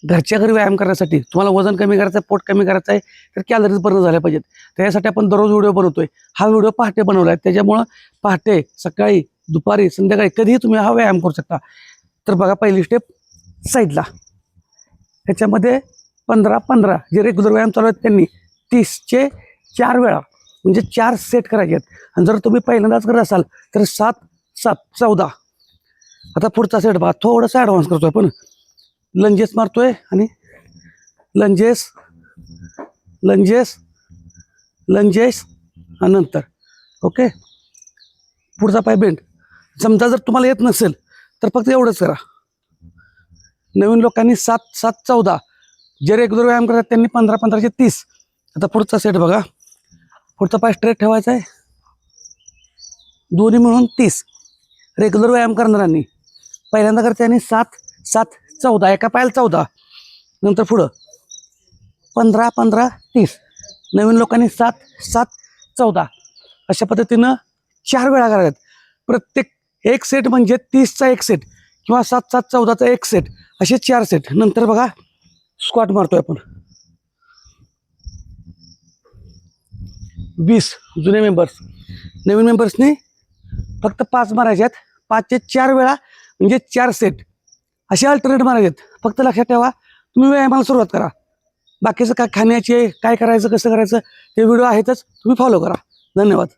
घरच्या घरी व्यायाम करण्यासाठी तुम्हाला वजन कमी करायचं आहे, पोट कमी करायचं आहे, तर कॅलरीज बर्न झाल्या पाहिजेत. त्यासाठी आपण दररोज व्हिडिओ बनवतोय. हा व्हिडिओ पहाटे बनवला आहे, त्याच्यामुळं पहाटे, सकाळी, दुपारी, संध्याकाळी कधीही तुम्ही हा व्यायाम करू शकता. तर बघा, पहिली स्टेप साईडला. त्याच्यामध्ये 15-15 जे रेग्युलर व्यायाम चालू आहेत त्यांनी 30चे 4 वेळा म्हणजे 4 सेट करायचे आहेत. आणि जर तुम्ही पहिल्यांदाच करत असाल तर 7-7-14. आता पुढचा सेट बघा, थोडंसं ॲडव्हान्स करतोय पण. लंजेस मारतोय आणि लंजेस लंजेस लंजेस आणि नंतर ओके. पुढचा पाय बेंड. समजा जर तुम्हाला येत नसेल तर फक्त एवढंच करा. नवीन लोकांनी 7-7-14, जे रेग्युलर व्यायाम करतात त्यांनी 15-15चे 30. आता पुढचा सेट बघा. पुढचा पाय स्ट्रेट ठेवायचा आहे, दोन्ही मिळून 30. रेग्युलर व्यायाम करणाऱ्यांनी पहिल्यांदा करते आणि 7-7-14, एका पायाला 14, नंतर पुढं 15-15-30. नवीन लोकांनी 7-7-14 अशा पद्धतीनं 4 वेळा करायच्यात. प्रत्येक एक सेट म्हणजे 30चा एक सेट किंवा 7-7-14चा एक सेट, असे 4 सेट. नंतर बघा स्क्वॉट मारतोय आपण 20. जुने मेंबर्स. नवीन मेंबर्सनी फक्त 5 मारायचे आहेत. 5चे 4 वेळा म्हणजे 4 सेट, असे अल्टरनेट मारायचे आहेत. फक्त लक्षात ठेवा, तुम्ही व्यायामाला सुरुवात करा. बाकीचं काय खाण्याचे, काय करायचं, कसं करायचं ते व्हिडिओ आहेतच, तुम्ही फॉलो करा. धन्यवाद.